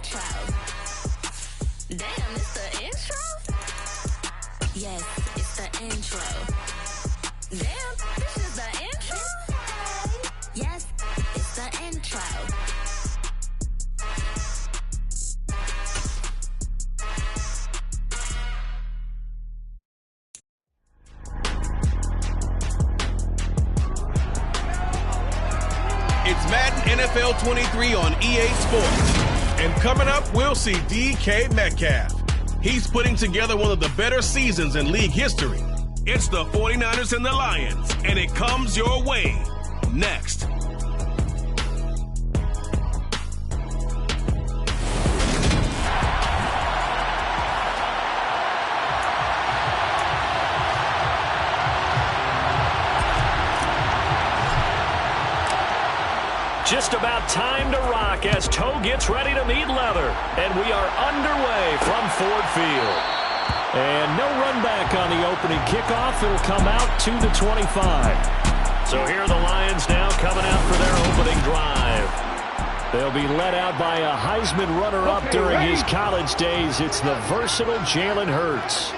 intro. Damn, it's the intro? Yes, it's the intro. Damn, this is the intro? Yes, it's the intro. It's Madden NFL 23 on EA Sports. And coming up, we'll see DK Metcalf. He's putting together one of the better seasons in league history. It's the 49ers and the Lions, and it comes your way next. Just about time to rock as Toe gets ready to meet leather. And we are underway from Ford Field. And no run back on the opening kickoff. It'll come out to the 25. So here are the Lions now coming out for their opening drive. They'll be led out by a Heisman runner-up during his college days. It's the versatile Jalen Hurts.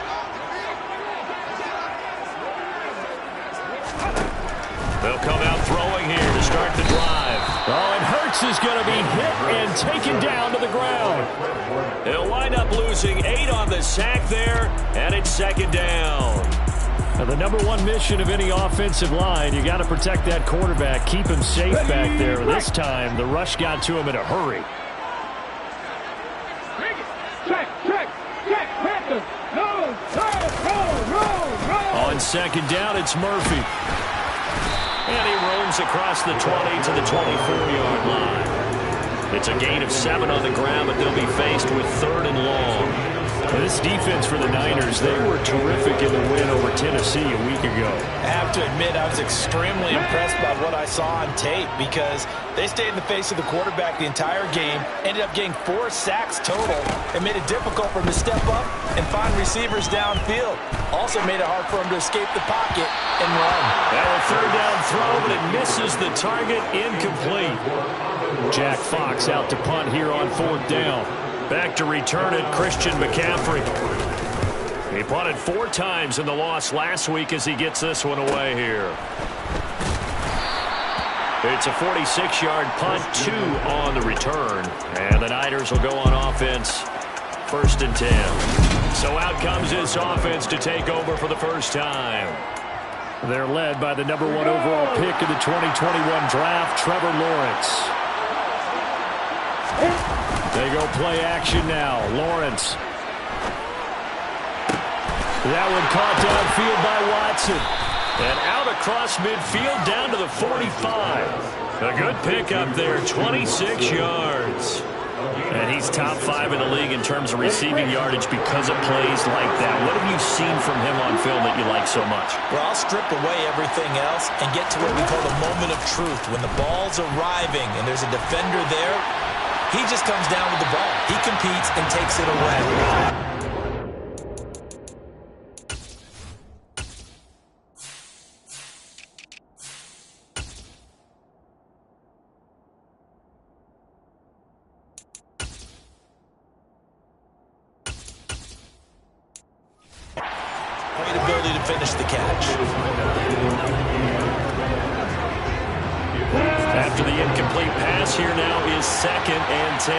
They'll come out throwing here to start the drive. Oh, and Hurts is going to be hit and taken down to the ground. He'll wind up losing 8 on the sack there, and it's second down. Now, the number one mission of any offensive line, you got to protect that quarterback, keep him safe back there. This time, the rush got to him in a hurry. On second down, it's Murphy. And he roams across the 20 to the 24-yard line. It's a gain of 7 on the ground, but they'll be faced with 3rd and long. This defense for the Niners, they were terrific in the win over Tennessee a week ago. I have to admit, I was extremely impressed by what I saw on tape because they stayed in the face of the quarterback the entire game, ended up getting 4 sacks total, and made it difficult for him to step up and find receivers downfield. Also made it hard for him to escape the pocket and run. And a 3rd down throw, but it misses the target, incomplete. Jack Fox out to punt here on 4th down. Back to return it, Christian McCaffrey. He punted 4 times in the loss last week as he gets this one away here. It's a 46-yard punt, 2 on the return. And the Niners will go on offense, 1st and 10. So out comes this offense to take over for the first time. They're led by the number 1 overall pick in the 2021 draft, Trevor Lawrence. They go play action now. Lawrence. That one caught downfield by Watson. And out across midfield down to the 45. A good pick up there, 26 yards. And he's top 5 in the league in terms of receiving yardage because of plays like that. What have you seen from him on film that you like so much? Well, I'll strip away everything else and get to what we call the moment of truth. When the ball's arriving and there's a defender there, he just comes down with the ball. He competes and takes it away. Great ability to finish the catch. After the incomplete pass, here now is 2nd and 10.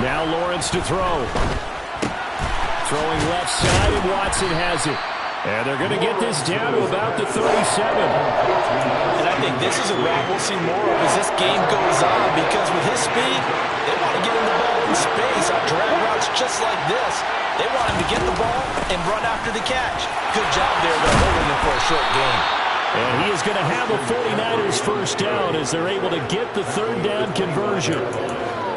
Now Lawrence to throw. Throwing left side, and Watson has it. And they're going to get this down to about the 37. And I think this is a route we'll see more of as this game goes on because with his speed, they want to get him the ball in space on drag routes just like this. They want him to get the ball and run after the catch. Good job there, though, holding him for a short gain. And he is going to have a 49ers first down as they're able to get the 3rd down conversion.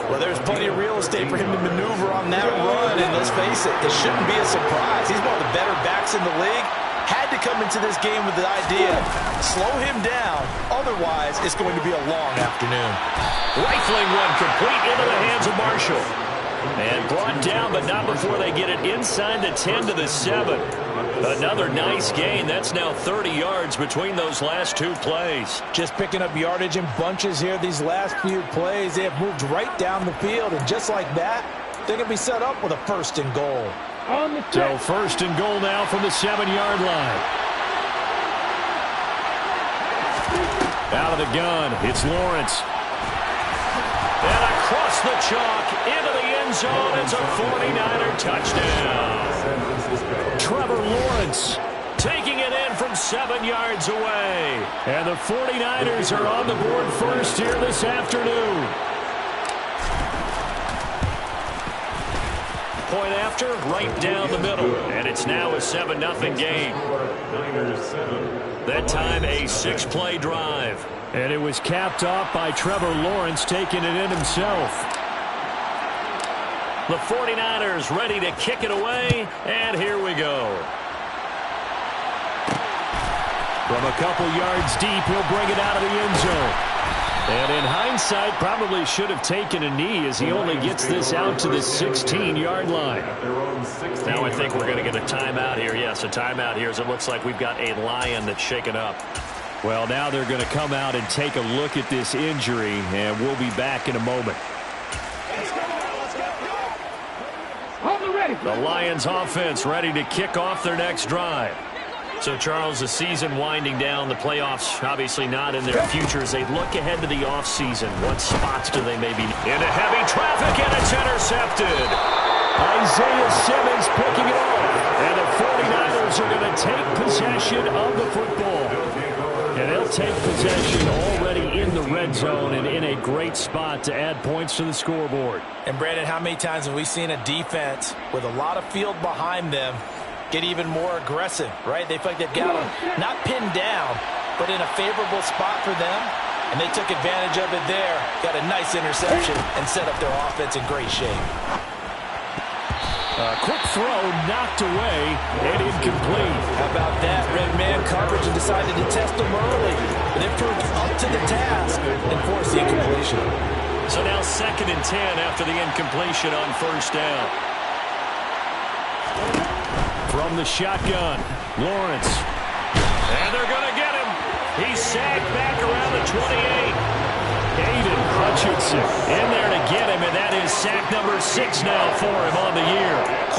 Well, there's plenty of real estate for him to maneuver on that run, and let's face it, it shouldn't be a surprise. He's one of the better backs in the league. Had to come into this game with the idea, slow him down, otherwise it's going to be a long afternoon. Rifling one complete into the hands of Marshall. And brought down, but not before they get it inside the 10 to the 7. Another nice gain. That's now 30 yards between those last two plays. Just picking up yardage in bunches here. These last few plays, they have moved right down the field. And just like that, they're going to be set up with a 1st and goal. So 1st and goal now from the 7-yard line. Out of the gun, it's Lawrence. And across the chalk, into the end zone, it's a 49er touchdown. Trevor Lawrence taking it in from 7 yards away. And the 49ers are on the board first here this afternoon. Point after, right down the middle. And it's now a 7-0 game. That time a 6-play drive. And it was capped off by Trevor Lawrence taking it in himself. The 49ers ready to kick it away, and here we go. From a couple yards deep, he'll bring it out of the end zone. And in hindsight, probably should have taken a knee as he only gets this out to the 16-yard line. Now I think we're going to get a timeout here. Yes, a timeout here as it looks like we've got a Lion that's shaken up. Well, now they're going to come out and take a look at this injury, and we'll be back in a moment. The Lions offense ready to kick off their next drive. So, Charles, the season winding down, the playoffs obviously not in their future. As they look ahead to the offseason, what spots do they maybe need? Into heavy traffic, and it's intercepted. Isaiah Simmons picking it off. And the 49ers are going to take possession of the football. And they'll take possession already in the red zone and in a great spot to add points to the scoreboard. And, Brandon, how many times have we seen a defense with a lot of field behind them get even more aggressive, right? They feel like they've got them not pinned down, but in a favorable spot for them. And they took advantage of it there. Got a nice interception and set up their offense in great shape. Quick throw knocked away and incomplete. How about that? Red man coverage and decided to test them early. But it proved up to the task and forced the incompletion. So now 2nd and 10 after the incompletion on 1st down. From the shotgun, Lawrence. And they're going to get him. He's sagged back around the 28. Aiden Hutchinson in there to get him, and that is sack number 6 now for him on the year.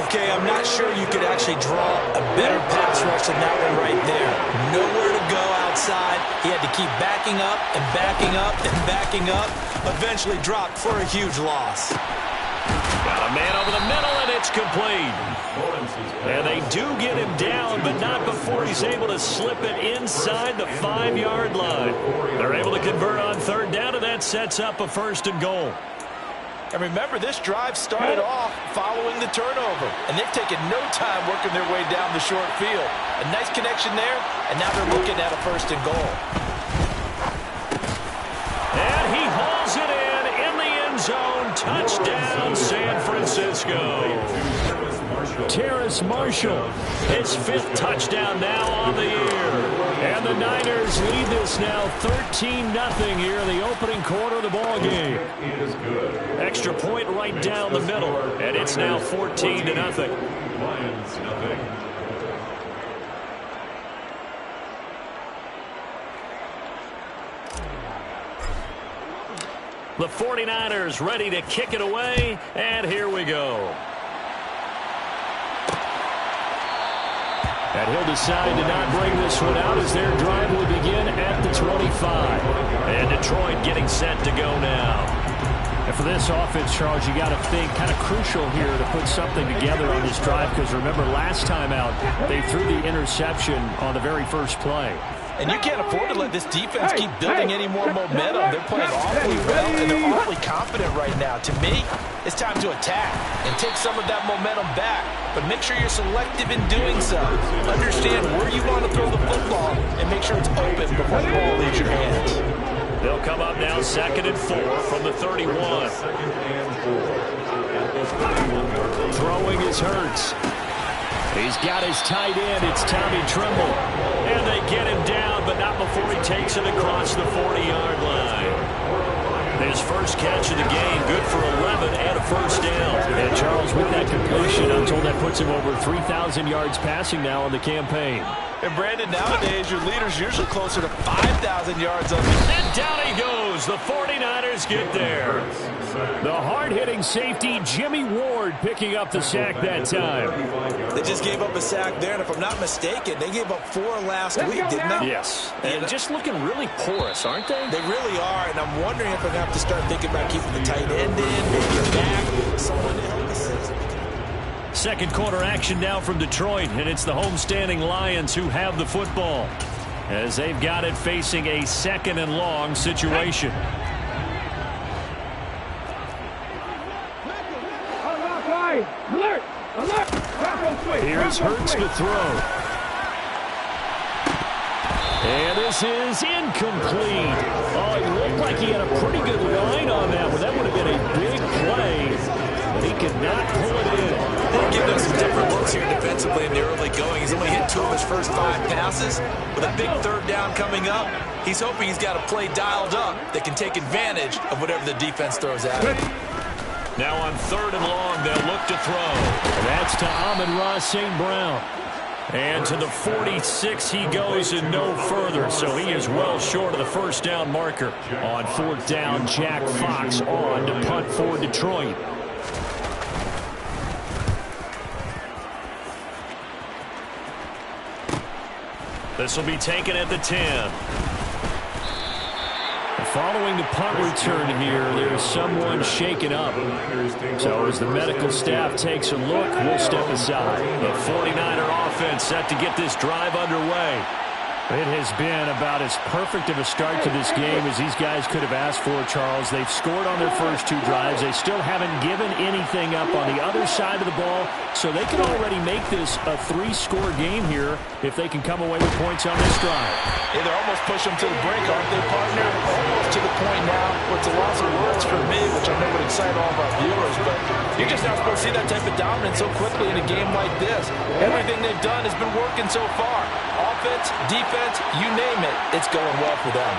Okay, I'm not sure you could actually draw a better pass rush than that one right there. Nowhere to go outside. He had to keep backing up and backing up and backing up. Eventually dropped for a huge loss. Got a man over the middle, and it's complete. And they do get him down, but not before he's able to slip it inside the 5-yard line. They're able to convert on 3rd down, and that sets up a 1st and goal. And remember, this drive started off following the turnover, and they've taken no time working their way down the short field. A nice connection there, and now they're looking at a 1st and goal. And he hauls it in the end zone. Touchdown, San Francisco. Terrace Marshall, his 5th touchdown now on the year. And the Niners lead this now 13-0 here in the opening quarter of the ball game. Extra point right down the middle, and it's now 14-0. Lions nothing. The 49ers ready to kick it away, and here we go. And he'll decide to not bring this one out as their drive will begin at the 25. And Detroit getting set to go now. And for this offense, Charles, you got to think kind of crucial here to put something together on this drive, because remember last time out they threw the interception on the very first play. And you can't afford to let this defense keep building any more momentum. They're playing awfully well, and they're awfully confident right now. To me, it's time to attack and take some of that momentum back. But make sure you're selective in doing so. Understand where you want to throw the football and make sure it's open before the ball leaves your hands. They'll come up now 2nd and 4 from the 31. Throwing is Hurts. He's got his tight end. It's Tommy Tremble. And they get him down, but not before he takes it across the 40-yard line. His first catch of the game, good for 11 and a first down. And Charles, with that completion, I'm told that puts him over 3,000 yards passing now on the campaign. And Brandon, nowadays your leader's usually closer to 5,000 yards on the... And down he goes. The 49ers get there. The hard-hitting safety, Jimmy Ward, picking up the sack that time. They just gave up a sack there, and if I'm not mistaken, they gave up 4 last week, didn't they? Yes. And just looking really porous, aren't they? They really are, and I'm wondering if they're going to have to start thinking about keeping the tight end in, maybe a back, someone to help assist. Second quarter action now from Detroit, and it's the homestanding Lions who have the football as they've got it facing a second and long situation. Here's Hurts to throw. And this is incomplete. Oh, it looked like he had a pretty good line on that one. That would have been a big play, but he could not pull it in. They're giving us some different looks here defensively in the early going. He's only hit 2 of his first 5 passes. With a big third down coming up, he's hoping he's got a play dialed up that can take advantage of whatever the defense throws at him. Now on third and long, they'll look to throw. And that's to Amon-Ra St. Brown. And to the 46 he goes and no further. So he is well short of the first down marker. On fourth down, Jack Fox on to punt for Detroit. This will be taken at the 10. Following the punt return here, there's someone shaken up. So as the medical staff takes a look, we'll step aside. The 49er offense set to get this drive underway. It has been about as perfect of a start to this game as these guys could have asked for, Charles. They've scored on their first 2 drives. They still haven't given anything up on the other side of the ball, so they can already make this a 3-score game here if they can come away with points on this drive. Yeah, they're almost pushing them to the brink, aren't they, partner? Almost to the point now where it's a loss of words for me, which I know would excite all of our viewers, but you're just not supposed to see that type of dominance so quickly in a game like this. Everything they've done has been working so far. Offense, defense, you name it, it's going well for them.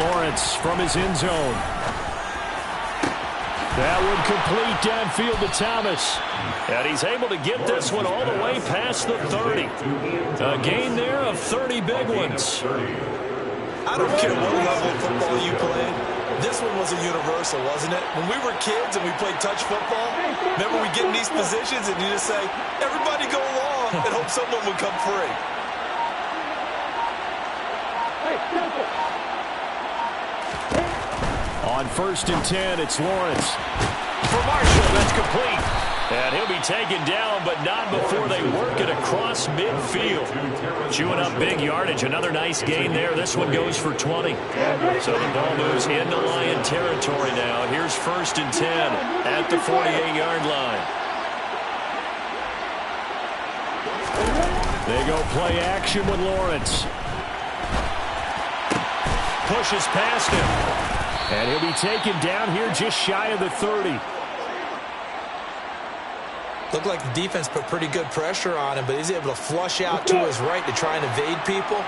Lawrence from his end zone. That one complete downfield to Thomas. And he's able to get this one all the way past the 30. A gain there of 30 big ones. I don't care what level of football you played. This one was a universal, wasn't it? When we were kids and we played touch football, remember we get in these positions and you just say, everybody go along, and hope someone would come free. On first and 10, it's Lawrence. For Marshall, that's complete. And he'll be taken down, but not before they work it across midfield. Chewing up big yardage. Another nice gain there. This one goes for 20. So the ball moves into Lion territory now. Here's first and 10 at the 48-yard line. They go play action with Lawrence. Pushes past him. And he'll be taken down here just shy of the 30. Looked like the defense put pretty good pressure on him, but he's able to flush out to his right to try and evade people.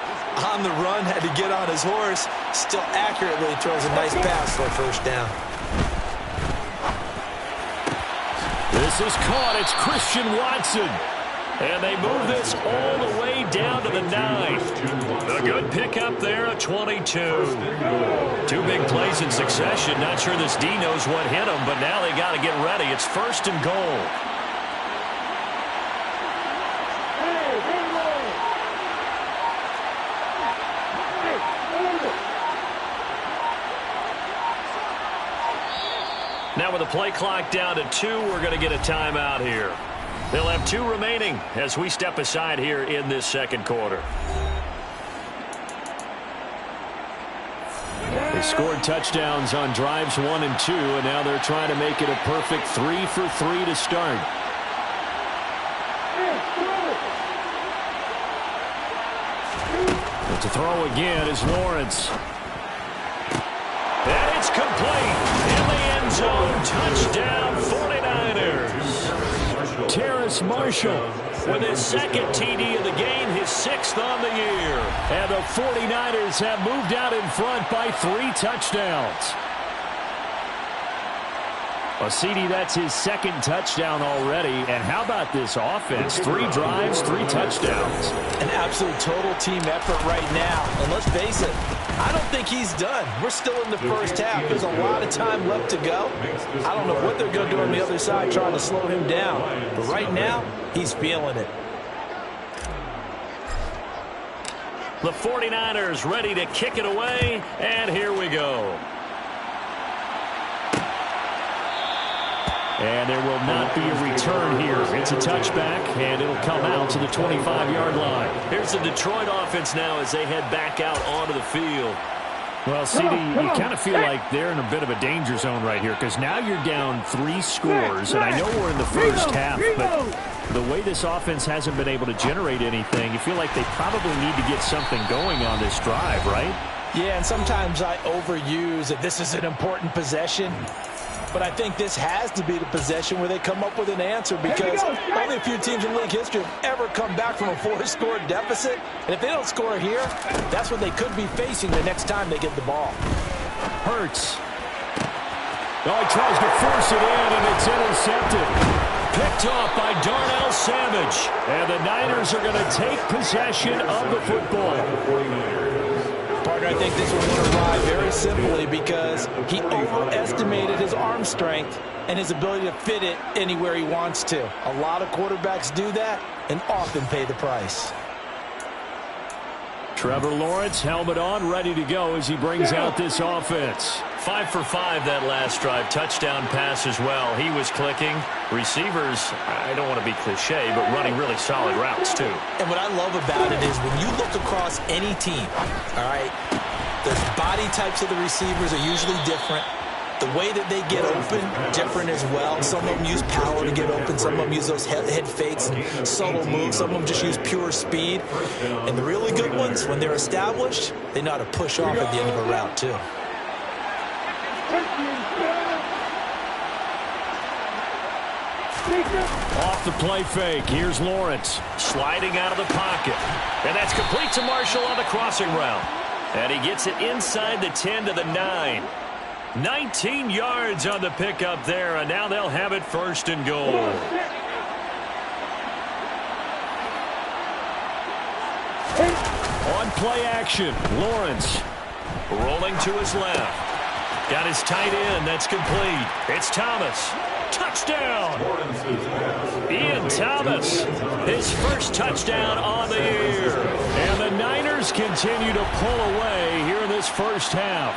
On the run, had to get on his horse. Still accurately throws a nice pass for a first down. This is caught. It's Christian Watson. And they move this all the way down to the 9. A good pickup there at 22. 2 big plays in succession. Not sure this D knows what hit him, but now they got to get ready. It's first and goal. Now with the play clock down to 2, we're going to get a timeout here. They'll have 2 remaining as we step aside here in this second quarter. They scored touchdowns on drives 1 and 2, and now they're trying to make it a perfect 3 for 3 to start. But to throw again is Lawrence. And it's complete in the end zone. Touchdown 49ers. Terrace Marshall with his second TD of the game, his 6th on the year. And the 49ers have moved out in front by 3 touchdowns. Well, CD, that's his 2nd touchdown already. And how about this offense? 3 drives, 3 touchdowns. An absolute total team effort right now. And let's face it, I don't think he's done. We're still in the first half. There's a lot of time left to go. I don't know what they're going to do on the other side trying to slow him down. But right now, he's feeling it. The 49ers ready to kick it away. And here we go. And there will not be a return here. It's a touchback, and it'll come out to the 25-yard line. Here's the Detroit offense now as they head back out onto the field. Well, CD, you kind of feel like they're in a bit of a danger zone right here because now you're down 3 scores, and I know we're in the first half, but the way this offense hasn't been able to generate anything, you feel like they probably need to get something going on this drive, right? Yeah, and sometimes I overuse that this is an important possession. But I think this has to be the possession where they come up with an answer because only a few teams in league history have ever come back from a 4-score deficit. And if they don't score here, that's what they could be facing the next time they get the ball. Hurts. Oh, he tries to force it in, and it's intercepted. Picked off by Darnell Savage. And the Niners are going to take possession of the football. Partner, I think this one will arrive very simply because he overestimated his arm strength and his ability to fit it anywhere he wants to. A lot of quarterbacks do that and often pay the price. Trevor Lawrence, helmet on, ready to go as he brings out this offense. 5 for 5 that last drive. Touchdown pass as well. He was clicking. Receivers, I don't want to be cliche, but running really solid routes too. And what I love about it is when you look across any team, all right, the body types of the receivers are usually different. The way that they get open, different as well. Some of them use power to get open. Some of them use those head fakes and subtle moves. Some of them just use pure speed. And the really good ones, when they're established, they know how to push off at the end of a route too. Off the play fake. Here's Lawrence sliding out of the pocket. And that's complete to Marshall on the crossing route. And he gets it inside the 10 to the 9. 19 yards on the pickup there, and now they'll have it 1st and goal. On play action, Lawrence rolling to his left. Got his tight end. That's complete. It's Thomas. Touchdown! Ian Thomas, his 1st touchdown on the year. And the Niners continue to pull away here in this first half.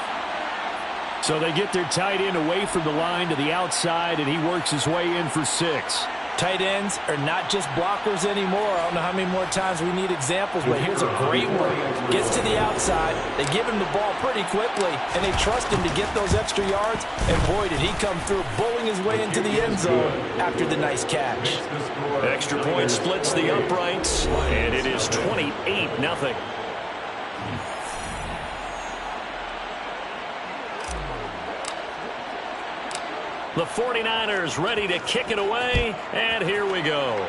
So they get their tight end away from the line to the outside, and he works his way in for 6. Tight ends are not just blockers anymore. I don't know how many more times we need examples, but here's a great one. Gets to the outside. They give him the ball pretty quickly, and they trust him to get those extra yards. And boy, did he come through, bowling his way into the end zone after the nice catch. Extra point splits the uprights, and it is 28-0. The 49ers ready to kick it away, and here we go.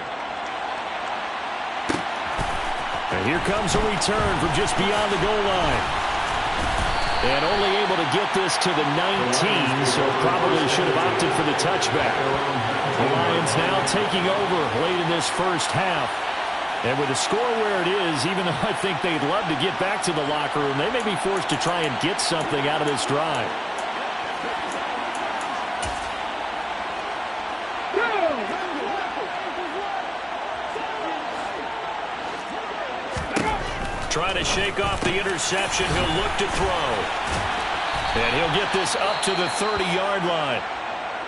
And here comes a return from just beyond the goal line. And only able to get this to the 19, so probably should have opted for the touchback. The Lions now taking over late in this first half. And with the score where it is, even though I think they'd love to get back to the locker room, they may be forced to try and get something out of this drive. Trying to shake off the interception. He'll look to throw. And he'll get this up to the 30-yard line.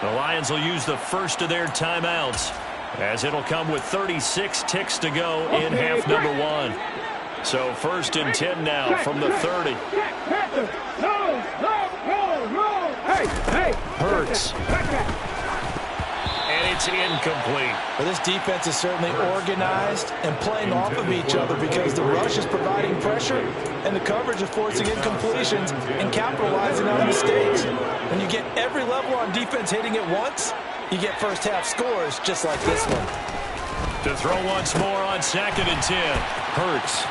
The Lions will use the first of their timeouts, as it'll come with 36 ticks to go in half number 1. So 1st and 10 now from the 30. Hurts. And it's incomplete. Well, this defense is certainly organized and playing off of each other because the rush is providing pressure and the coverage is forcing incompletions and capitalizing on mistakes. When you get every level on defense hitting it once, you get first half scores just like this one. To throw once more on 2nd and 10. Hurts.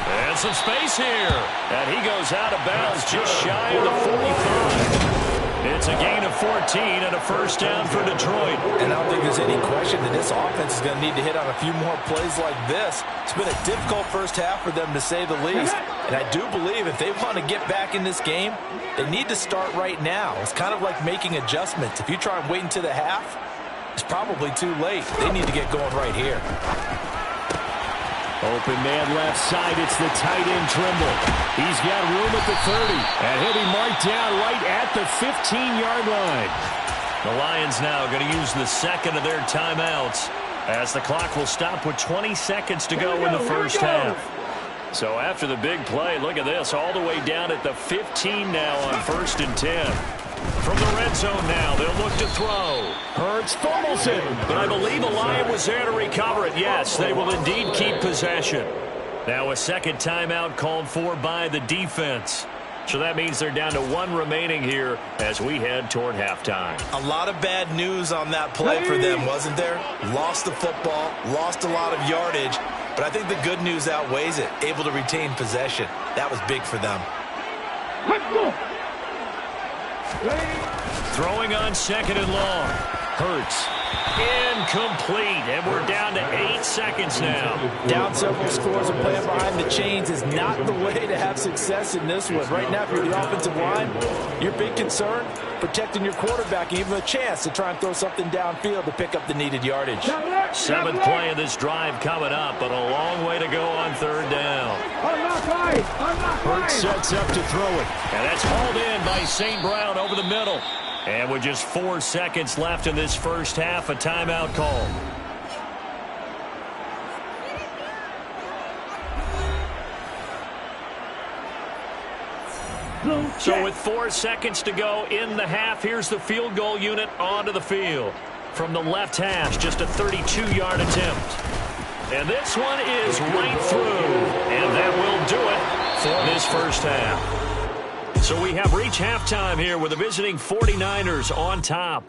And some space here. And he goes out of bounds just shy of the 45. It's a gain of 14 and a first down for Detroit. And I don't think there's any question that this offense is going to need to hit on a few more plays like this. It's been a difficult first half for them, to say the least. And I do believe if they want to get back in this game, they need to start right now. It's kind of like making adjustments. If you try and wait until the half, it's probably too late. They need to get going right here. Open man left side. It's the tight end Trimble. He's got room at the 30. And he'll be marked down right at the 15-yard line. The Lions now going to use the second of their timeouts as the clock will stop with 20 seconds to go in the first half. So after the big play, look at this, all the way down at the 15 now on 1st and 10. From the red zone now, they'll look to throw. Hurts fumbles it, but I believe a Lion was there to recover it. Yes, they will indeed keep possession. Now a second timeout called for by the defense. So that means they're down to 1 remaining here as we head toward halftime. A lot of bad news on that play for them, wasn't there? Lost the football, lost a lot of yardage, but I think the good news outweighs it. Able to retain possession. That was big for them. Throwing on 2nd and long. Hurts. Incomplete. And we're down to 8 seconds now. Down several scores and playing behind the chains is not the way to have success in this one. Right now, if you're the offensive line, your big concern, protecting your quarterback, and even a chance to try and throw something downfield to pick up the needed yardage. 7th play of this drive coming up, but a long way to go on 3rd down. Hurts sets up to throw it. And that's hauled in by St. Brown over the middle. And with just 4 seconds left in this first half, a timeout call. So with 4 seconds to go in the half, here's the field goal unit onto the field. From the left hash, just a 32-yard attempt. And this one is right through. And that will do it for this first half. So we have reached halftime here with the visiting 49ers on top.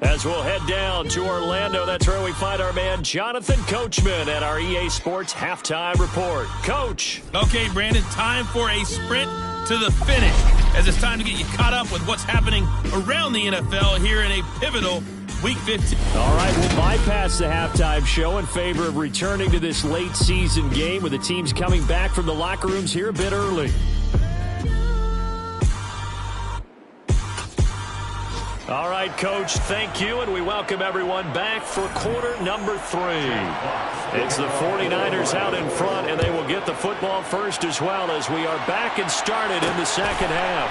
As we'll head down to Orlando, that's where we find our man Jonathan Coachman at our EA Sports Halftime Report. Coach. Okay, Brandon, time for a sprint to the finish, as it's time to get you caught up with what's happening around the NFL here in a pivotal Week 15. All right, we'll bypass the halftime show in favor of returning to this late season game with the teams coming back from the locker rooms here a bit early. All right, Coach, thank you, and we welcome everyone back for quarter number 3. It's the 49ers out in front, and they will get the football first as well as we are back and started in the second half.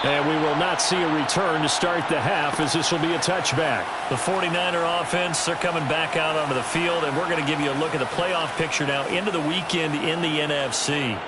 And we will not see a return to start the half, as this will be a touchback. The 49er offense, they're coming back out onto the field, and we're going to give you a look at the playoff picture now into the weekend in the NFC.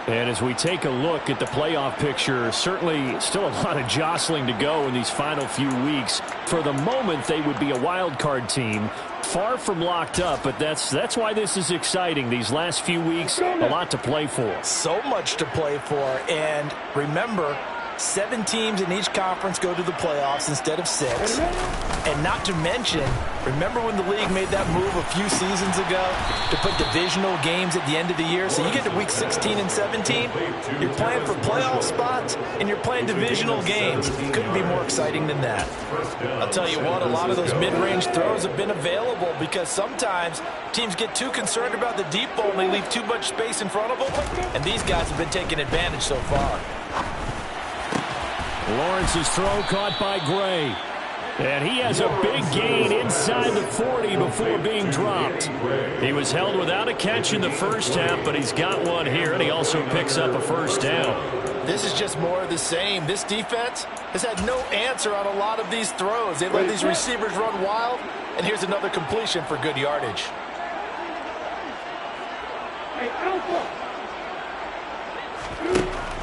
And as we take a look at the playoff picture, certainly still a lot of jostling to go in these final few weeks. For the moment, they would be a wild card team, far from locked up, but that's why this is exciting. These last few weeks, a lot to play for. So much to play for, and remember, 7 teams in each conference go to the playoffs instead of 6. And not to mention, remember when the league made that move a few seasons ago to put divisional games at the end of the year? So you get to week 16 and 17, you're playing for playoff spots, and you're playing divisional games. Couldn't be more exciting than that. I'll tell you what, a lot of those mid-range throws have been available because sometimes teams get too concerned about the deep ball and they leave too much space in front of them, and these guys have been taking advantage so far. Lawrence's throw caught by Gray. And he has a big gain inside the 40 before being dropped. He was held without a catch in the first half, but he's got one here, and he also picks up a first down. This is just more of the same. This defense has had no answer on a lot of these throws. They let these receivers run wild, and here's another completion for good yardage.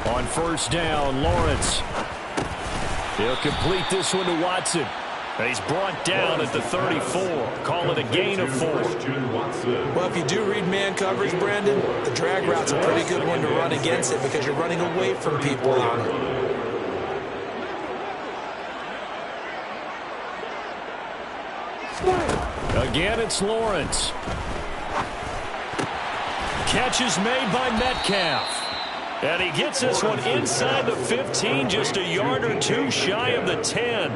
On first down, Lawrence. He'll complete this one to Watson. And he's brought down at the 34. Call it a gain of 4. Well, if you do read man coverage, Brandon, the drag route's a pretty good one to run against it because you're running away from people on it. Again, it's Lawrence. Catch is made by Metcalf. And he gets this one inside the 15, just a yard or two shy of the 10.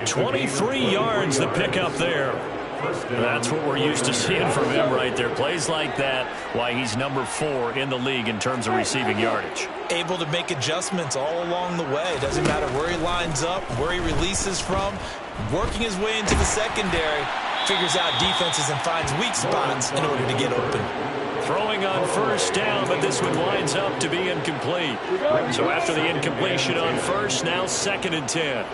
23 yards the pickup there. That's what we're used to seeing from him right there. Plays like that, why he's number 4 in the league in terms of receiving yardage. Able to make adjustments all along the way. Doesn't matter where he lines up, where he releases from. Working his way into the secondary, figures out defenses and finds weak spots in order to get open. Throwing on first down, but this one winds up to be incomplete. So after the incompletion on first, now 2nd and 10.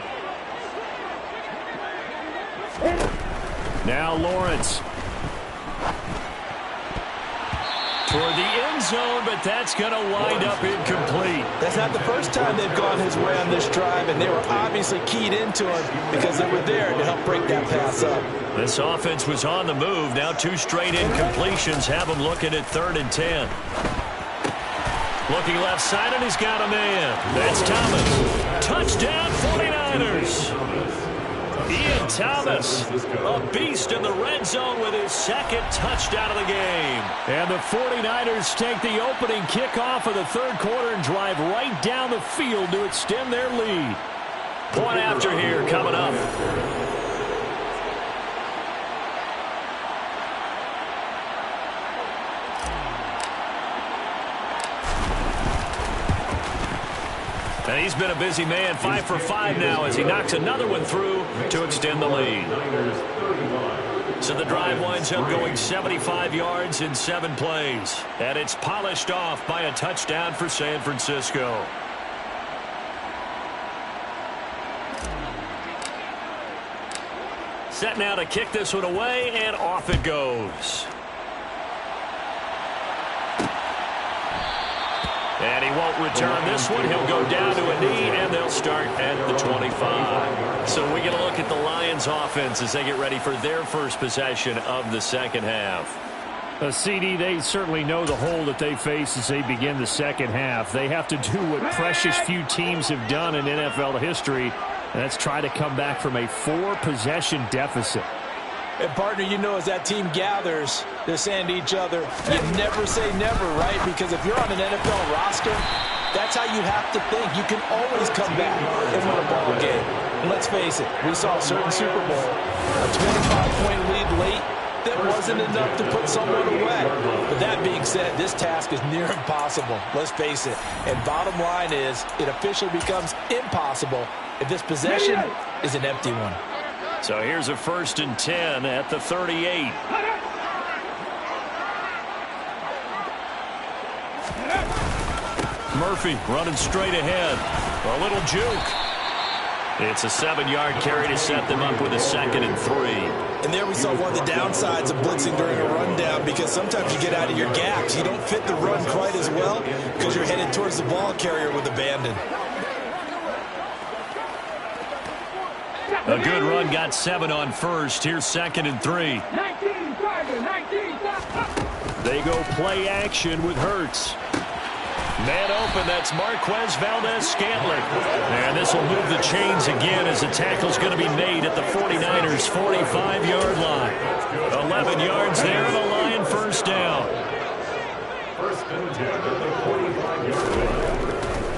Now Lawrence. Toward the end zone, but that's going to wind up incomplete. That's not the first time they've gone his way on this drive, and they were obviously keyed into him because they were there to help break that pass up. This offense was on the move. Now 2 straight incompletions have them looking at 3rd and 10. Looking left side, and he's got a man. That's Thomas. Touchdown, 49ers. Ian Thomas, a beast in the red zone with his 2nd touchdown of the game. And the 49ers take the opening kickoff of the 3rd quarter and drive right down the field to extend their lead. Point after here coming up. And he's been a busy man, 5 for 5 now as he knocks another one through to extend the lead. So the drive winds up going 75 yards in 7 plays. And it's polished off by a touchdown for San Francisco. Set now to kick this one away, and off it goes. And he won't return this one. He'll go down to a knee, and they'll start at the 25. So we get a look at the Lions offense as they get ready for their first possession of the 2nd half. CD, they certainly know the hole that they face as they begin the 2nd half. They have to do what precious few teams have done in NFL history, and that's try to come back from a 4-possession deficit. And, partner, you know, as that team gathers, they're saying to each other, you never say never, right? Because if you're on an NFL roster, that's how you have to think. You can always come back and win a ball game. And let's face it, we saw a certain Super Bowl, a 25-point lead late, that wasn't enough to put someone away. But that being said, this task is near impossible. Let's face it. And bottom line is, it officially becomes impossible if this possession is an empty one. So here's a 1st and 10 at the 38. Murphy running straight ahead. A little juke. It's a 7-yard carry to set them up with a 2nd and 3. And there we saw one of the downsides of blitzing during a rundown, because sometimes you get out of your gaps. You don't fit the run quite as well because you're headed towards the ball carrier with abandon. A good run, got 7 on first. Here's 2nd and 3. They go play action with Hurts. Man open, that's Marquez Valdez-Scantling. And this will move the chains again as the tackle's going to be made at the 49ers' 45-yard line. 11 yards there, and a Lion first down.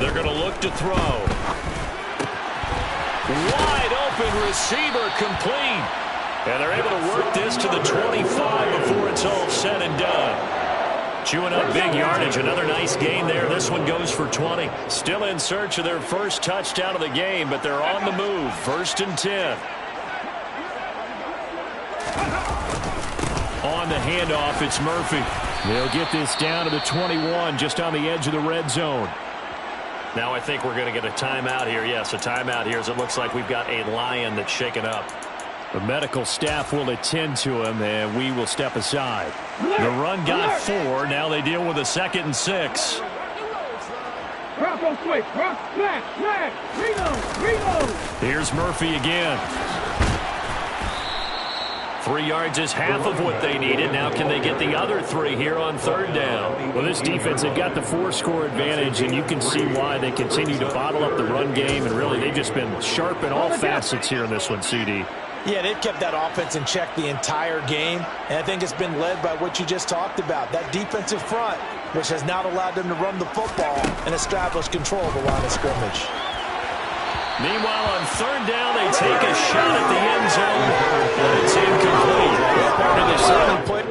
They're going to look to throw. Wide open receiver, complete. And they're able to work this to the 25 before it's all said and done. Chewing up big yardage. Another nice gain there. This one goes for 20. Still in search of their first touchdown of the game, but they're on the move. 1st and 10. On the handoff, it's Murphy. They'll get this down to the 21, just on the edge of the red zone. Now I think we're going to get a timeout here. Yes, a timeout here as it looks like we've got a Lion that's shaken up. The medical staff will attend to him, and we will step aside. The run got 4. Now they deal with a 2nd and 6. Here's Murphy again. 3 yards is half of what they needed. Now can they get the other 3 here on 3rd down? Well, this defense, they've got the 4-score advantage, and you can see why they continue to bottle up the run game, and really they've just been sharp in all facets here in this one, CD. Yeah, they've kept that offense in check the entire game, and I think it's been led by what you just talked about, that defensive front, which has not allowed them to run the football and establish control of the line of scrimmage. Meanwhile, on third down, they take a shot at the end zone, and it's incomplete. Partner, they certainly played.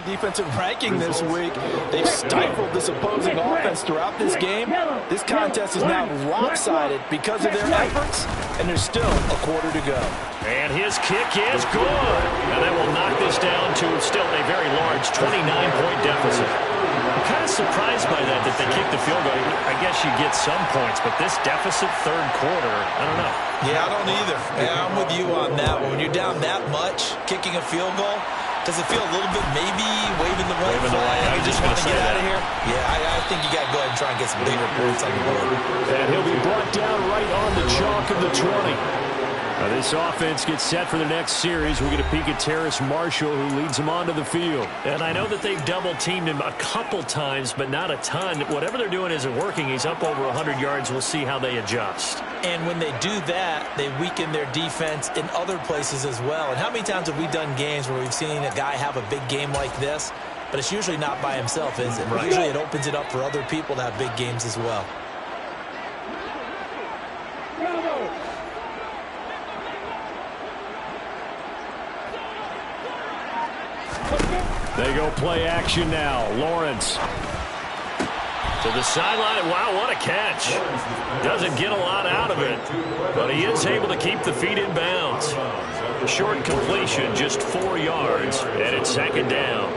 Defensive ranking this week. They've stifled this opposing offense throughout this game. This contest is now lopsided because of their efforts, and there's still a quarter to go. And his kick is good. And that will knock this down to still a very large 29-point deficit. I'm kind of surprised by that they kicked the field goal. I guess you get some points, but this deficit third quarter, I don't know. Yeah, I don't either. Yeah, I'm with you on that one. When you're down that much, kicking a field goal, does it feel a little bit maybe waving the right flag? You just want to get out of here? Yeah, I think you got to go ahead and try and get some bigger points on the board. And he'll be brought down right on the chalk of the 20. Now this offense gets set for the next series. We're going to peek at Terrace Marshall, who leads them onto the field. And I know that they've double-teamed him a couple times, but not a ton. Whatever they're doing isn't working. He's up over 100 yards. We'll see how they adjust. And when they do that, they weaken their defense in other places as well. And how many times have we done games where we've seen a guy have a big game like this, but it's usually not by himself, is it? Right. Usually it opens it up for other people to have big games as well. They go play action now. Lawrence to the sideline. Wow, what a catch. Doesn't get a lot out of it, but he is able to keep the feet in bounds. Short completion, just 4 yards, and it's second down.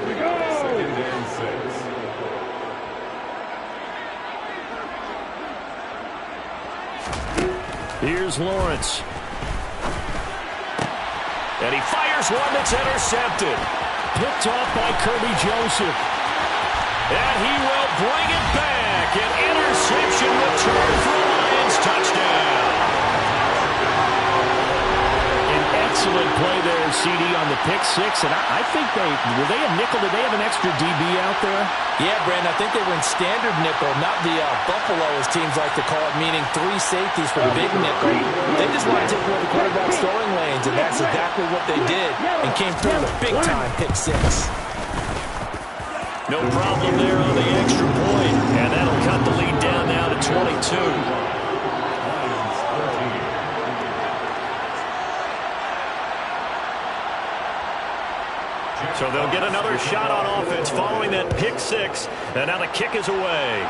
Here's Lawrence. And he fires one that's intercepted. Picked off by Kirby Joseph. And he will bring it back. An interception return for a Lions touchdown. An excellent play there, CD, on the pick six. And I think were they a nickel? Did they have an extra DB out there? Yeah, Brandon, I think they were in standard nickel, not the Buffalo, as teams like to call it, meaning 3 safeties for the big nickel. They just want to take away the quarterback's throwing lanes, and that's exactly what they did, and came through with a big-time pick six. No problem there on the extra point, and that'll cut the lead down now to 22. So they'll get another shot on offense following that pick six, and now the kick is away.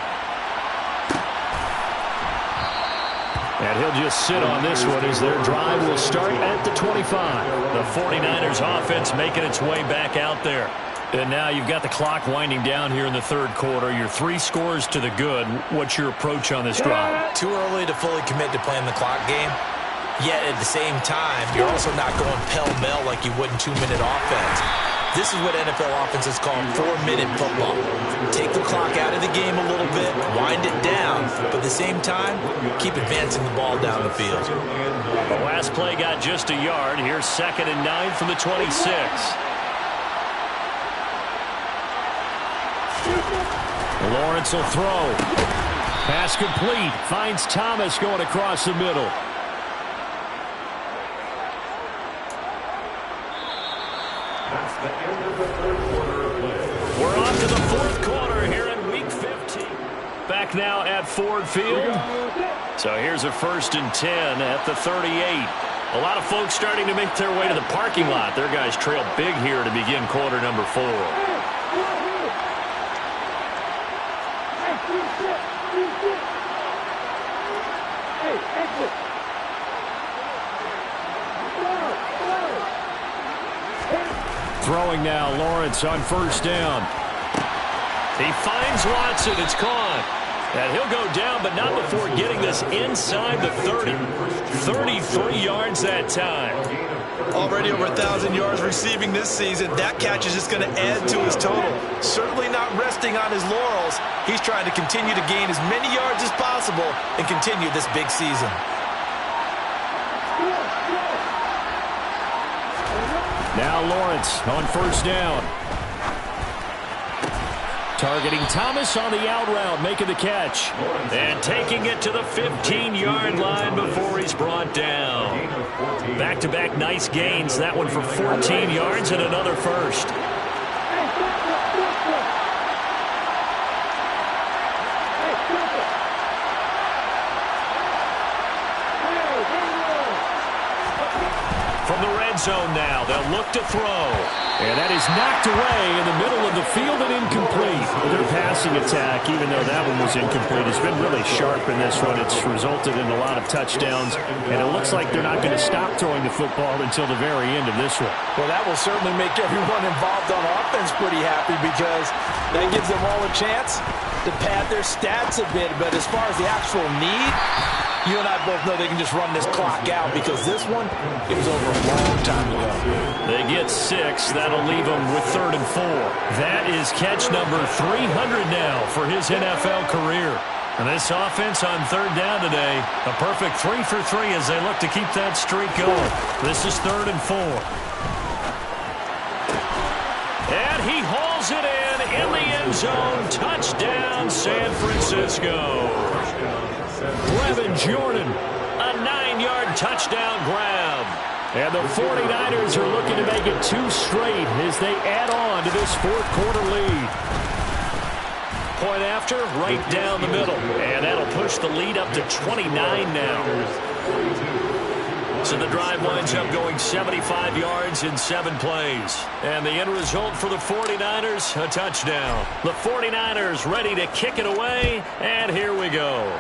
And he'll just sit on this one as their drive will start at the 25. The 49ers offense making its way back out there. And now you've got the clock winding down here in the third quarter. You're 3 scores to the good. What's your approach on this drive? Too early to fully commit to playing the clock game. Yet at the same time, you're also not going pell-mell like you would in 2-minute offense. This is what NFL offenses call 4-minute football. Take the clock out of the game a little bit, wind it down, but at the same time, keep advancing the ball down the field. The last play got just a yard. Here's 2nd and 9 from the 26. Lawrence will throw. Pass complete. Finds Thomas going across the middle. We're on to the fourth quarter here in Week 15. Back now at Ford Field. So here's a 1st and 10 at the 38. A lot of folks starting to make their way to the parking lot. Their guys trail big here to begin quarter number 4. Throwing now, Lawrence on 1st down. He finds Watson. It's caught. And he'll go down, but not before getting this inside the 30. 33 yards that time. Already over 1,000 yards receiving this season. That catch is just going to add to his total. Certainly not resting on his laurels. He's trying to continue to gain as many yards as possible and continue this big season. Now Lawrence on first down. Targeting Thomas on the out route, making the catch. And taking it to the 15-yard line before he's brought down. Back-to-back nice gains. That one for 14 yards and another first. From the red zone now, they'll look to throw. And that is knocked away in the middle of the field and incomplete. Their passing attack, even though that one was incomplete, has been really sharp in this one. It's resulted in a lot of touchdowns, and it looks like they're not going to stop throwing the football until the very end of this one. Well, that will certainly make everyone involved on offense pretty happy because that gives them all a chance to pad their stats a bit. But as far as the actual need, you and I both know they can just run this clock out because this one, it was over a long time ago. They get 6. That'll leave them with 3rd and 4. That is catch number 300 now for his NFL career. And this offense on 3rd down today, a perfect 3 for 3 as they look to keep that streak going. This is 3rd and 4. And he hauls it in the end zone. Touchdown, San Francisco. Brevin Jordan, a 9-yard touchdown grab. And the 49ers are looking to make it 2 straight as they add on to this 4th quarter lead. Point after, right down the middle. And that'll push the lead up to 29 now. So the drive winds up going 75 yards in 7 plays. And the end result for the 49ers, a touchdown. The 49ers ready to kick it away, and here we go.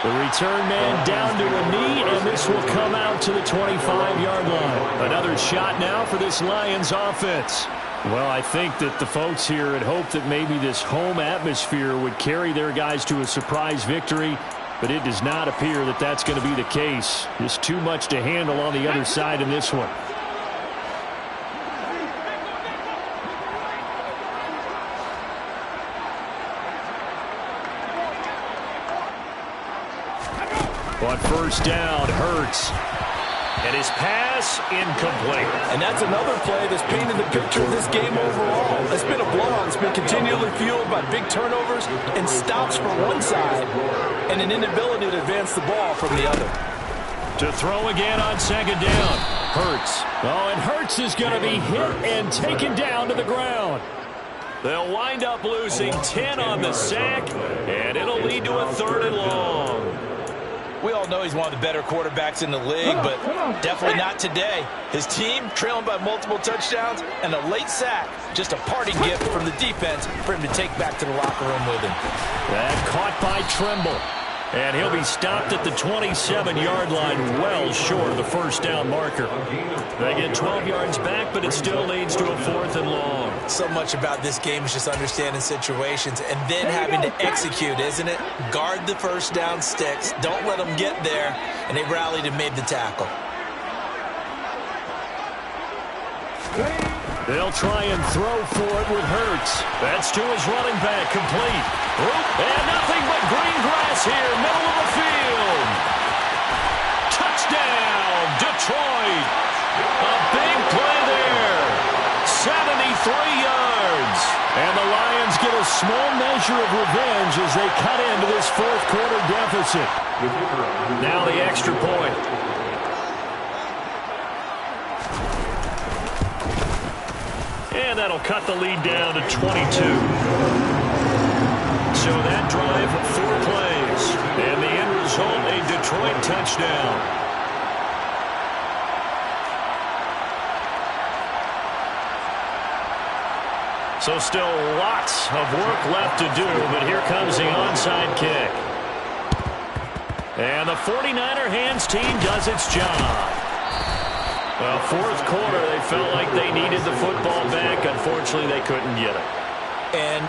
The return man down to a knee, and this will come out to the 25-yard line. Another shot now for this Lions offense. Well, I think that the folks here had hoped that maybe this home atmosphere would carry their guys to a surprise victory, but it does not appear that that's going to be the case. Just too much to handle on the other side in this one. On first down, Hurts. And his pass incomplete. And that's another play that's painted the picture of this game overall. It's been a blowout. It's been continually fueled by big turnovers and stops from one side and an inability to advance the ball from the other. To throw again on 2nd down. Hurts. Oh, and Hurts is going to be hit and taken down to the ground. They'll wind up losing 10 on the sack, and it'll lead to a 3rd and long. We all know he's one of the better quarterbacks in the league, but definitely not today. His team trailing by multiple touchdowns and a late sack. Just a parting gift from the defense for him to take back to the locker room with him. That caught by Tremble. And he'll be stopped at the 27-yard line, well short of the first down marker. They get 12 yards back, but it still leads to a 4th and long. So much about this game is just understanding situations and then having to execute, isn't it? Guard the first down sticks. Don't let them get there. And they rallied and made the tackle. They'll try and throw for it with Hurts. That's to his running back, complete. And nothing but green grass here, middle of the field. Touchdown, Detroit. A big play there. 73 yards. And the Lions get a small measure of revenge as they cut into this 4th quarter deficit. Now the extra point. And that'll cut the lead down to 22. So that drive, 4 plays. And the end result, a Detroit touchdown. So still lots of work left to do, but here comes the onside kick. And the 49er hands team does its job. Well, 4th quarter, they felt like they needed the football back. Unfortunately, they couldn't get it. And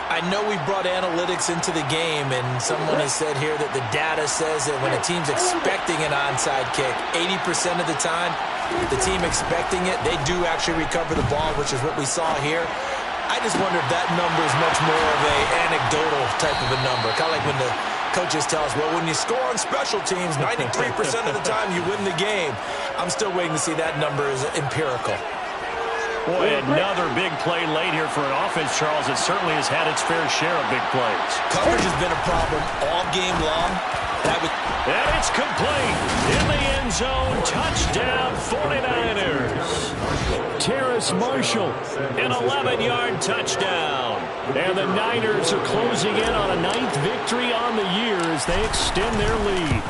I know we brought analytics into the game, and someone has said here that the data says that when a team's expecting an onside kick, 80% of the time, the team expecting it, they do actually recover the ball, which is what we saw here. I just wonder if that number is much more of an anecdotal type of a number, kind of like when the coaches tell us, well, when you score on special teams, 93% of the time you win the game. I'm still waiting to see that number is empirical. Boy, another big play late here for an offense, Charles. It certainly has had its fair share of big plays. Coverage has been a problem all game long. And it's complete. In the end zone, touchdown 49ers. Terrace Marshall, an 11-yard touchdown. And the Niners are closing in on a 9th victory on the year as they extend their lead.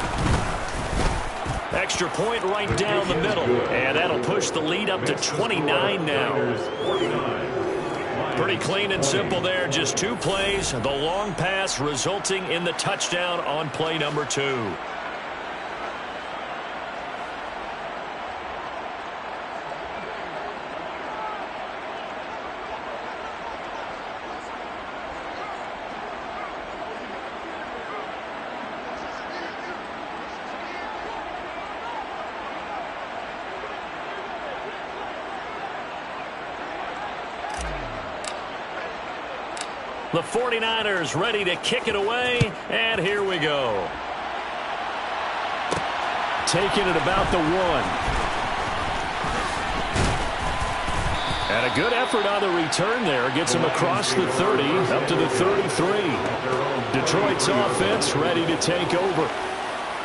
Extra point right down the middle. And that'll push the lead up to 29 now. Pretty clean and simple there. Just 2 plays. The long pass resulting in the touchdown on play number 2. The 49ers ready to kick it away, and here we go. Taking it about the 1. And a good effort on the return there. Gets him across the 30, up to the 33. Detroit's offense ready to take over.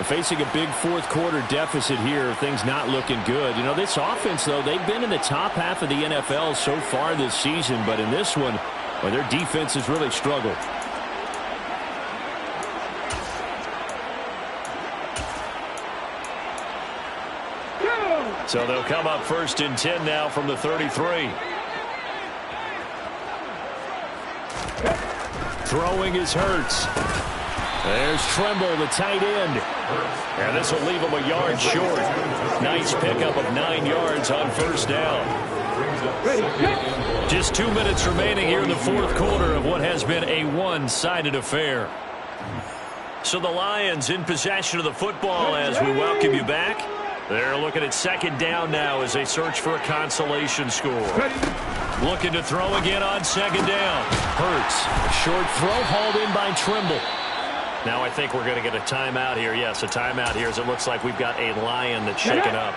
Facing a big fourth quarter deficit here, things not looking good. You know, this offense, though, they've been in the top half of the NFL so far this season, but in this one, well, their defense has really struggled. So they'll come up 1st and 10 now from the 33. Throwing is Hurts. There's Tremble, the tight end. And this will leave him a yard short. Nice pickup of 9 yards on 1st down. Just 2 minutes remaining here in the fourth quarter of what has been a one-sided affair. So the Lions in possession of the football as we welcome you back. They're looking at 2nd down now as they search for a consolation score. Looking to throw again on 2nd down. Hurts. Short throw hauled in by Tremble. Now I think we're going to get a timeout here. Yes, a timeout here as it looks like we've got a Lion that's shaken up.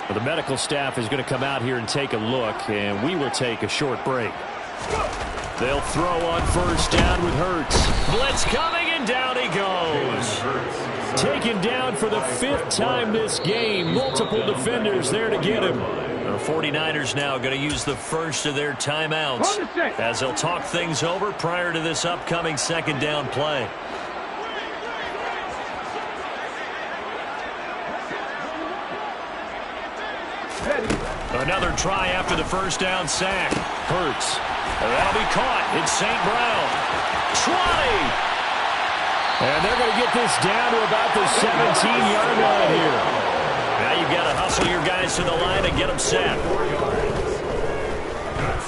Well, the medical staff is going to come out here and take a look, and we will take a short break. They'll throw on 1st down with Hurts. Blitz coming, and down he goes. Taken down for the 5th time this game. Multiple defenders there to get him. The 49ers now going to use the first of their timeouts as they'll talk things over prior to this upcoming 2nd down play. Another try after the 1st down sack. Hurts. That'll be caught. It's St. Brown. 20. And they're going to get this down to about the 17-yard line here. Now you've got to hustle your guys to the line and get them set.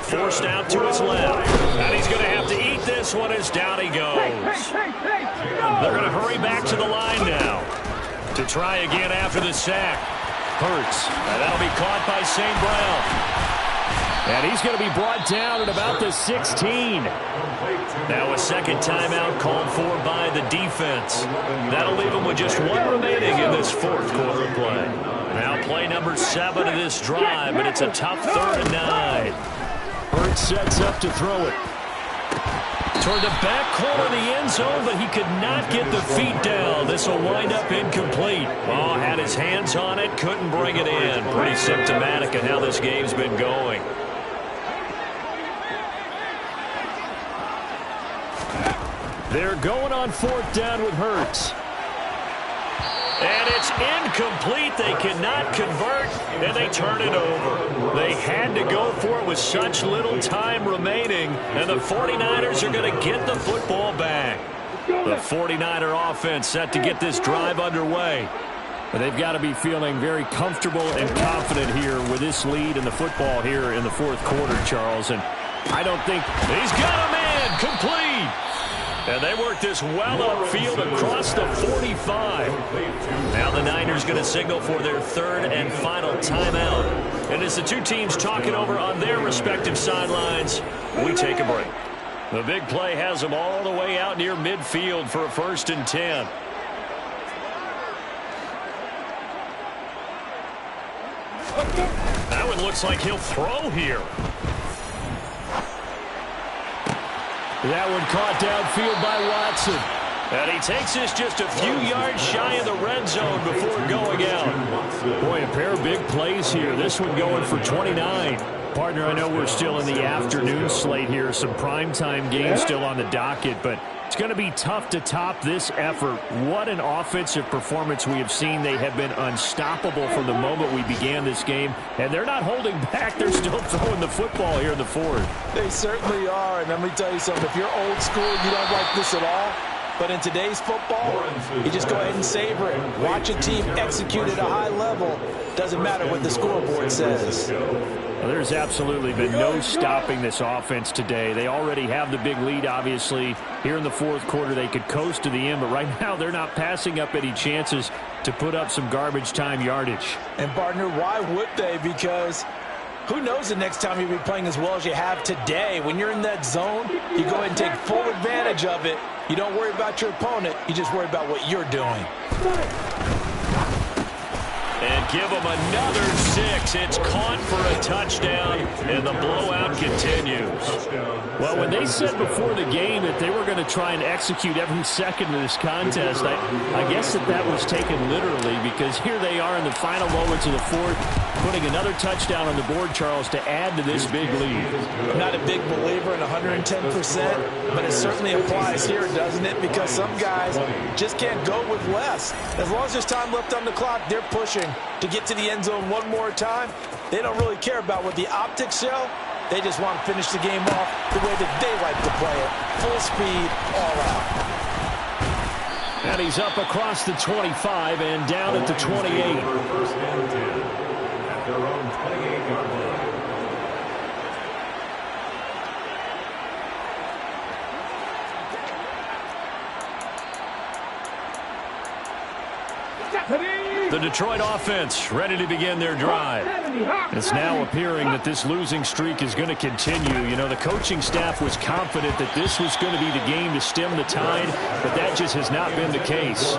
Forced out to his left. And he's going to have to eat this one as down he goes. They're going to hurry back to the line now to try again after the sack. Hurts. And that'll be caught by St. Brown. And he's going to be brought down at about the 16. Now a 2nd timeout called for by the defense. That'll leave him with just 1 remaining in this 4th quarter of play. Now play number 7 of this drive, but it's a tough 3rd and 9. Hurts sets up to throw it. Toward the back corner of the end zone, but he could not get the feet down. This will wind up incomplete. Oh, had his hands on it, couldn't bring it in. Pretty symptomatic of how this game's been going. They're going on 4th down with Hurts. And it's incomplete. They cannot convert, and they turn it over. They had to go for it with such little time remaining, and the 49ers are going to get the football back. The 49er offense set to get this drive underway. But they've got to be feeling very comfortable and confident here with this lead in the football here in the 4th quarter, Charles. And I don't think he's got a man complete. And they work this well upfield across the 45. Now the Niners going to signal for their third and final timeout. And as the two teams talk it over on their respective sidelines, we take a break. The big play has them all the way out near midfield for a 1st and 10. That one looks like he'll throw here. That one caught downfield by Watson. And he takes this just a few yards shy of the red zone before going out. Boy, a pair of big plays here. This one going for 29. Partner, I know we're still in the afternoon slate here. Some primetime games still on the docket, but it's going to be tough to top this effort. What an offensive performance we have seen. They have been unstoppable from the moment we began this game, and they're not holding back. They're still throwing the football here in the fourth. They certainly are, and let me tell you something. If you're old school, you don't like this at all. But in today's football, you just go ahead and savor it. Watch a team execute at a high level. Doesn't matter what the scoreboard says. Well, there's absolutely been no stopping this offense today. They already have the big lead, obviously. Here in the fourth quarter, they could coast to the end, but right now they're not passing up any chances to put up some garbage time yardage. And, partner, why would they? Because who knows the next time you'll be playing as well as you have today. When you're in that zone, you go ahead and take full advantage of it. You don't worry about your opponent. You just worry about what you're doing. And give them another 6. It's caught for a touchdown, and the blowout continues. Well, when they said before the game that they were going to try and execute every second of this contest, I guess that was taken literally, because here they are in the final moments of the fourth, putting another touchdown on the board, Charles, to add to this big lead. I'm not a big believer in 110%, but it certainly applies here, doesn't it? Because some guys just can't go with less. As long as there's time left on the clock, they're pushing to get to the end zone one more time. They don't really care about what the optics show. They just want to finish the game off the way that they like to play it. Full speed, all out. And he's up across the 25 and down at the 28. First and 10 at their own 28-yard line. The Detroit offense ready to begin their drive. It's now appearing that this losing streak is going to continue. You know, the coaching staff was confident that this was going to be the game to stem the tide, but that just has not been the case.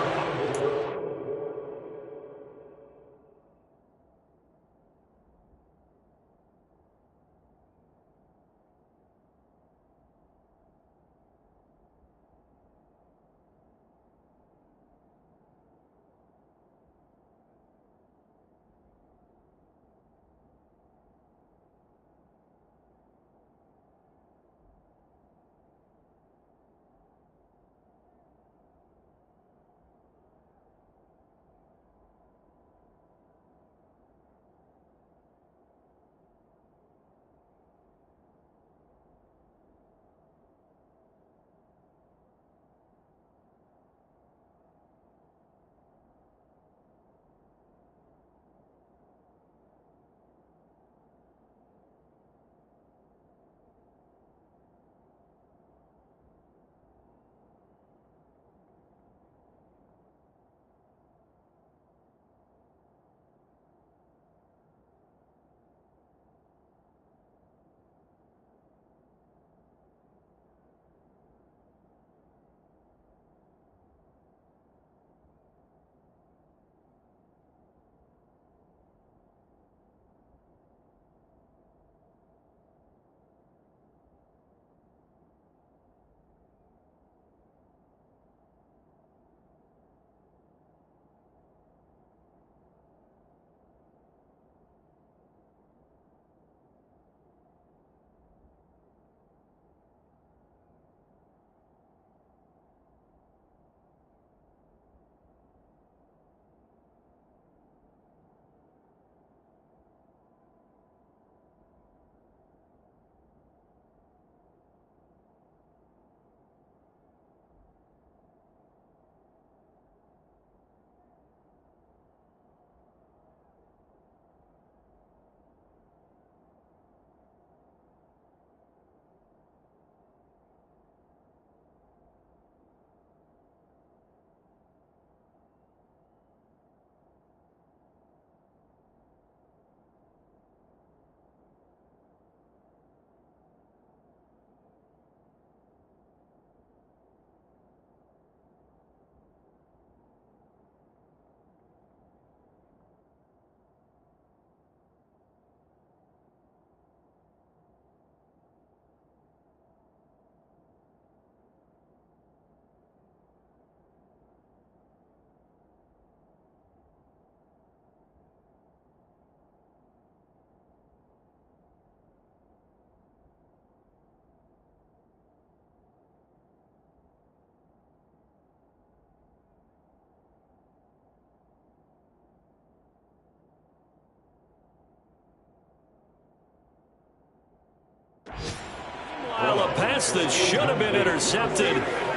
pass that should have been intercepted,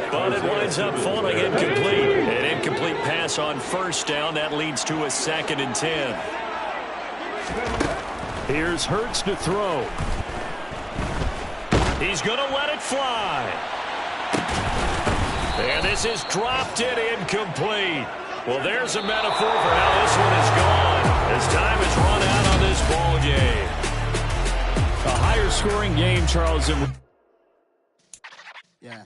but it winds up falling incomplete. An incomplete pass on first down. That leads to a 2nd and 10. Here's Hurts to throw. He's going to let it fly. And this is dropped in incomplete. Well, there's a metaphor for how this one is gone as time has run out on this ball game. A higher scoring game, Charles. Yeah.